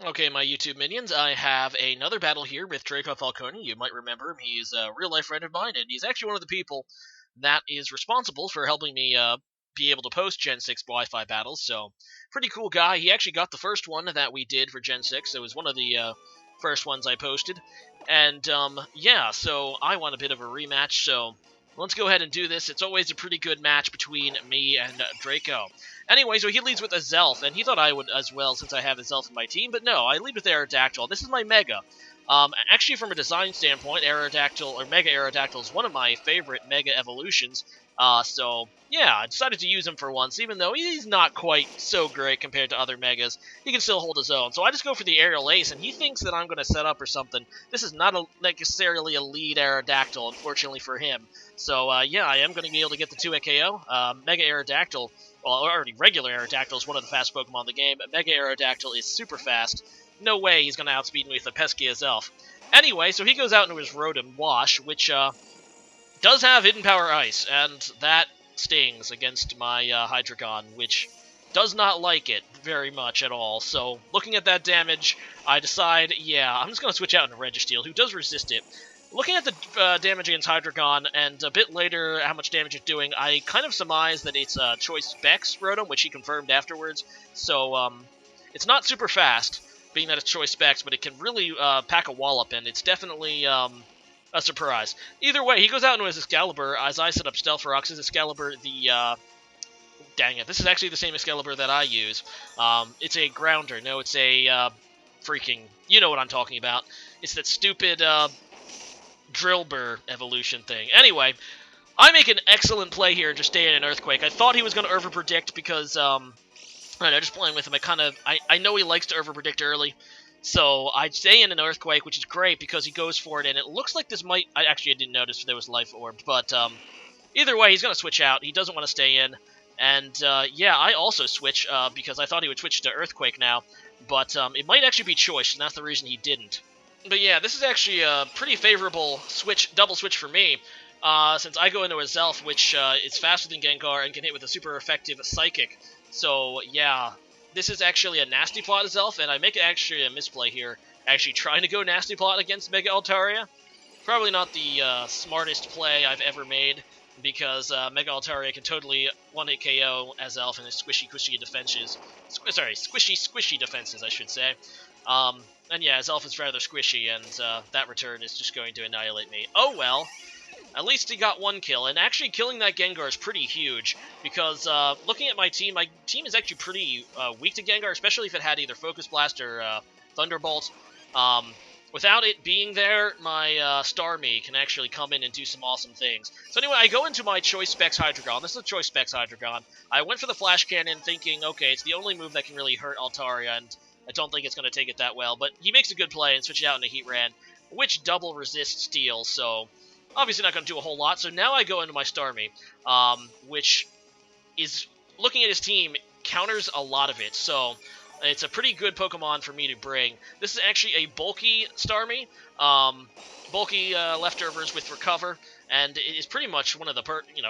Okay, my YouTube minions, I have another battle here with Draco Falconi. You might remember him. He's a real-life friend of mine, and he's actually one of the people that is responsible for helping me be able to post Gen 6 Wi-Fi battles, so pretty cool guy. He actually got the first one that we did for Gen 6. It was one of the first ones I posted. And, yeah, so I want a bit of a rematch, so let's go ahead and do this. It's always a pretty good match between me and Draco. Anyway, so he leads with a Zelf, and he thought I would as well since I have a Zelf in my team, but no, I lead with Aerodactyl. This is my Mega. Actually, from a design standpoint, Aerodactyl, or Mega Aerodactyl, is one of my favorite Mega evolutions. So, yeah, I decided to use him for once, even though he's not quite so great compared to other Megas. He can still hold his own. So I just go for the Aerial Ace, and he thinks that I'm going to set up or something. This is not necessarily a lead Aerodactyl, unfortunately for him. So, yeah, I am going to be able to get the 2-hit KO. Mega Aerodactyl, well, already regular Aerodactyl is one of the fast Pokemon in the game. Mega Aerodactyl is super fast. No way he's going to outspeed me with a pesky as Elf. Anyway, so he goes out into his Rotom Wash, which does have Hidden Power Ice, and that stings against my Hydreigon, which does not like it very much at all. So, looking at that damage, I decide, yeah, I'm just going to switch out into Registeel, who does resist it. Looking at the damage against Hydreigon, and a bit later how much damage it's doing, I kind of surmise that it's a Choice Specs Rotom, which he confirmed afterwards. So, it's not super fast, being that it's Choice Specs, but it can really pack a wallop, and it's definitely a surprise. Either way, he goes out into his Excalibur, as I set up Stealth Rocks. His Excalibur, dang it, this is actually the same Excalibur that I use. It's a Grounder. No, it's a freaking... You know what I'm talking about. It's that stupid Drillbur evolution thing. Anyway, I make an excellent play here and just stay in an Earthquake. I thought he was going to overpredict because, I don't know, just playing with him, I know he likes to overpredict early. So I stay in an Earthquake, which is great because he goes for it, and it looks like this might... I didn't notice there was Life Orb, but either way, he's going to switch out. He doesn't want to stay in. And, yeah, I also switch because I thought he would switch to Earthquake now. But it might actually be Choice, and that's the reason he didn't. But yeah, this is actually a pretty favorable double switch for me, since I go into a Zelf, which is faster than Gengar and can hit with a super effective Psychic. So, yeah, this is actually a Nasty Plot Zelf, and I make actually a misplay here, actually trying to go Nasty Plot against Mega Altaria. Probably not the smartest play I've ever made, because Mega Altaria can totally one-hit KO as Elf and his squishy defenses. Squishy defenses, I should say. And yeah, his Elf is rather squishy, and that return is just going to annihilate me. Oh well. At least he got one kill, and actually killing that Gengar is pretty huge, because looking at my team is actually pretty weak to Gengar, especially if it had either Focus Blast or Thunderbolt. Without it being there, my Starmie can actually come in and do some awesome things. So anyway, I go into my Choice Specs Hydreigon. This is a Choice Specs Hydreigon. I went for the Flash Cannon thinking, okay, it's the only move that can really hurt Altaria, and I don't think it's going to take it that well. But he makes a good play and switches out into Heatran, which double resists Steel, so obviously not going to do a whole lot. So now I go into my Starmie, which is, looking at his team, counters a lot of it. So it's a pretty good Pokemon for me to bring. This is actually a bulky Starmie. Bulky leftovers with Recover, and it is pretty much one of the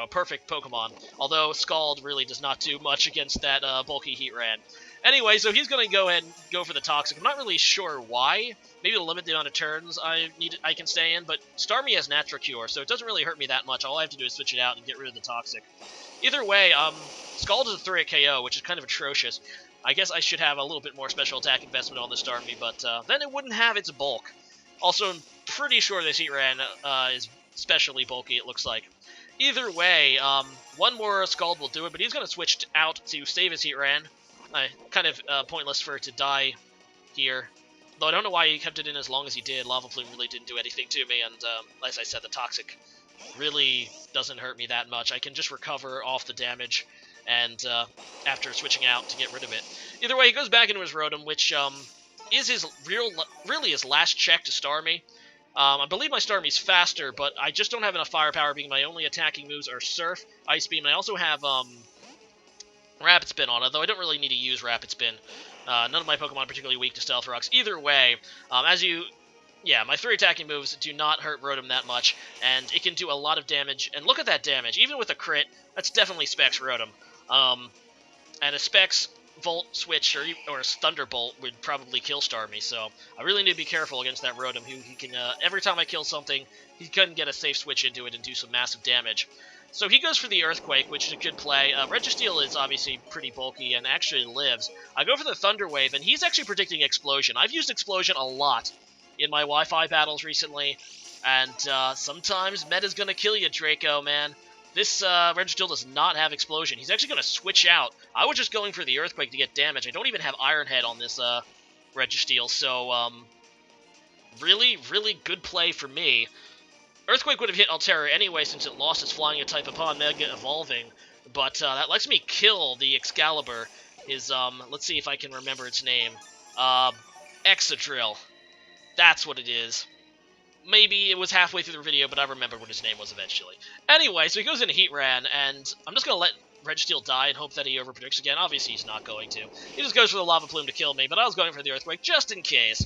perfect Pokemon. Although Scald really does not do much against that bulky Heatran. Anyway, so he's going to go ahead and go for the Toxic. I'm not really sure why. Maybe to limit the amount of turns I can stay in, but Starmie has Natural Cure, so it doesn't really hurt me that much. All I have to do is switch it out and get rid of the Toxic. Either way, Scald is a 3-hit KO, which is kind of atrocious. I guess I should have a little bit more special attack investment on the Starmie, but then it wouldn't have its bulk. Also, I'm pretty sure this Heatran is especially bulky, it looks like. Either way, one more Scald will do it, but he's going to switch out to save his Heatran. Kind of pointless for it to die here. Though I don't know why he kept it in as long as he did. Lava Plume really didn't do anything to me, and as I said, the Toxic really doesn't hurt me that much. I can just recover off the damage, and after switching out to get rid of it. Either way, he goes back into his Rotom, which is his really his last check to Starmie. I believe my Starmie's faster, but I just don't have enough firepower, being my only attacking moves are Surf, Ice Beam, and I also have Rapid Spin on it, though I don't really need to use Rapid Spin. None of my Pokemon are particularly weak to Stealth Rocks. Either way, my 3 attacking moves do not hurt Rotom that much, and it can do a lot of damage. And look at that damage. Even with a crit, that's definitely Specs Rotom. And a Specs Volt Switch or Thunderbolt would probably kill Starmie, so I really need to be careful against that Rotom, who he can, every time I kill something, he couldn't get a safe switch into it and do some massive damage. So he goes for the Earthquake, which is a good play. Registeel is obviously pretty bulky and actually lives. I go for the Thunder Wave, and he's actually predicting Explosion. I've used Explosion a lot in my Wi-Fi battles recently, and sometimes meta's gonna kill you, Draco, man. This Registeel does not have Explosion. He's actually going to switch out. I was just going for the Earthquake to get damage. I don't even have Iron Head on this Registeel, so really, really good play for me. Earthquake would have hit Altera anyway since it lost its Flying type upon Mega Evolving, but that lets me kill the Excalibur. Let's see if I can remember its name. Exadrill. That's what it is. Maybe it was halfway through the video, but I remember what his name was eventually. Anyway, so he goes into Heatran, and I'm just going to let Registeel die and hope that he overpredicts again. Obviously, he's not going to. He just goes for the Lava Plume to kill me, but I was going for the Earthquake just in case.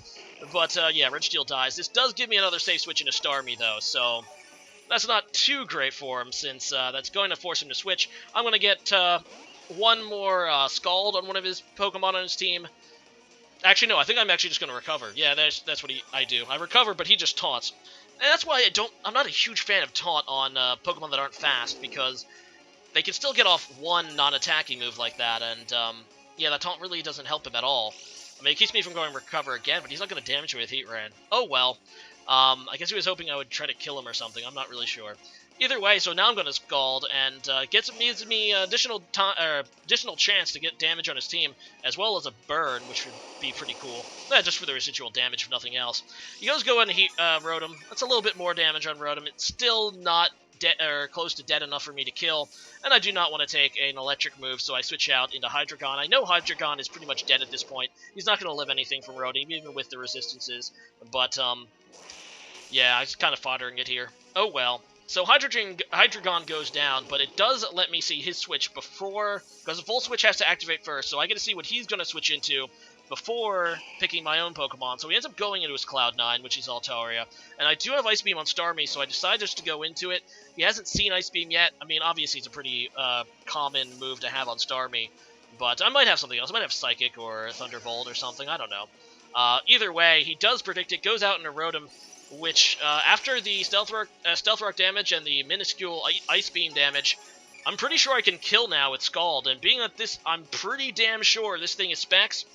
But, yeah, Registeel dies. This does give me another safe switch into Starmie, though, so that's not too great for him, since that's going to force him to switch. I'm going to get one more Scald on one of his Pokemon on his team. Actually, no, I think I'm actually just going to recover. Yeah, that's what I do. I recover, but he just taunts. And that's why I'm not a huge fan of taunt on Pokemon that aren't fast, because they can still get off one non-attacking move like that, and yeah, that taunt really doesn't help him at all. I mean, it keeps me from going recover again, but he's not going to damage me with Heatran. Oh well. I guess he was hoping I would try to kill him or something. I'm not really sure. Either way, so now I'm going to Scald, and gives me additional chance to get damage on his team, as well as a burn, which would be pretty cool. Just for the residual damage, if nothing else. He goes go into Rotom. That's a little bit more damage on Rotom. It's still not close to dead enough for me to kill, and I do not want to take an electric move, so I switch out into Hydreigon. I know Hydreigon is pretty much dead at this point. He's not going to live anything from Rotom, even with the resistances, but yeah, I'm just kind of foddering it here. Oh well. So Hydreigon goes down, but it does let me see his switch before, because the full switch has to activate first, so I get to see what he's going to switch into before picking my own Pokemon. So he ends up going into his Cloud9, which is Altaria. And I do have Ice Beam on Starmie, so I decide just to go into it. He hasn't seen Ice Beam yet. I mean, obviously it's a pretty common move to have on Starmie, but I might have something else. I might have Psychic or Thunderbolt or something. I don't know. Either way, he does predict it, goes out into Rotom, which, after the Stealth Rock damage and the minuscule Ice Beam damage, I'm pretty sure I can kill now with Scald, and being that this, I'm pretty damn sure this thing is Specs,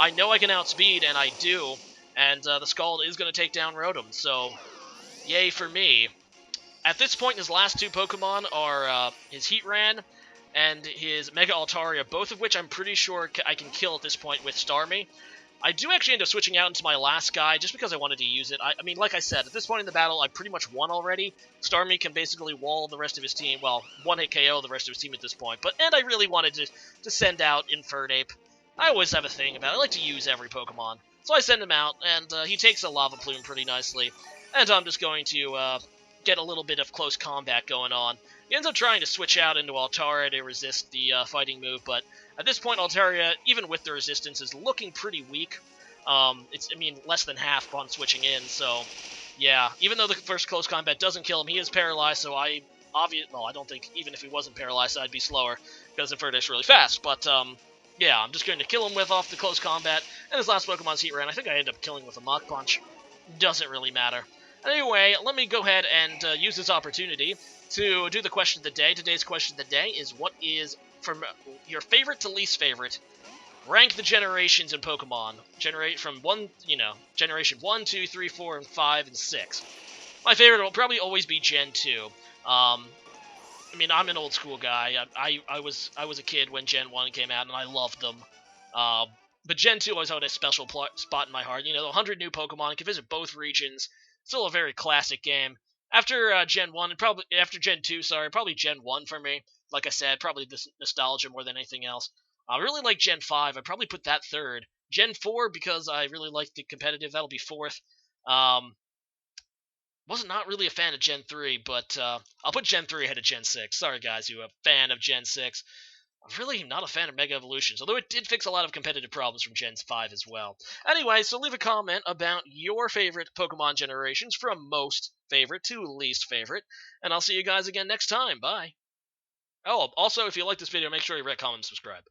I know I can outspeed, and I do, and the Scald is going to take down Rotom, so yay for me. At this point, his last two Pokemon are his Heatran and his Mega Altaria, both of which I'm pretty sure I can kill at this point with Starmie. I do actually end up switching out into my last guy, just because I wanted to use it. I mean, like I said, at this point in the battle, I pretty much won already. Starmie can basically wall the rest of his team, well, one-hit KO the rest of his team at this point, and I really wanted to send out Infernape. I always have a thing about it. I like to use every Pokemon. So I send him out, and he takes a Lava Plume pretty nicely, and I'm just going to get a little bit of close combat going on. He ends up trying to switch out into Altaria to resist the fighting move, but at this point, Altaria, even with the resistance, is looking pretty weak. Less than half upon switching in, so yeah. Even though the first close combat doesn't kill him, he is paralyzed, so I don't think even if he wasn't paralyzed, I'd be slower, because Infernape's really fast, but yeah, I'm just going to kill him off the close combat, and his last Pokemon's Heatran. I think I end up killing with a Mach Punch. Doesn't really matter. Anyway, let me go ahead and use this opportunity to do the question of the day. Today's question of the day is, what is, from your favorite to least favorite, rank the generations in Pokemon. From generation 1, 2, 3, 4, and 5, and 6. My favorite will probably always be Gen 2. I'm an old school guy. I was a kid when Gen 1 came out, and I loved them. But Gen 2 always had a special spot in my heart. 100 new Pokemon, you can visit both regions. Still a very classic game. After Gen 1, and probably after Gen 2, probably Gen 1 for me. Like I said, probably this nostalgia more than anything else. I really like Gen 5. I'd probably put that third. Gen 4, because I really like the competitive, that'll be fourth. Was not really a fan of Gen 3, but I'll put Gen 3 ahead of Gen 6. Sorry, guys, who are a fan of Gen 6. I'm really not a fan of Mega Evolutions, although it did fix a lot of competitive problems from Gen 5 as well. Anyway, so leave a comment about your favorite Pokemon generations from most favorite to least favorite, and I'll see you guys again next time. Bye. Oh, also, if you like this video, make sure you rate, comment, and subscribe.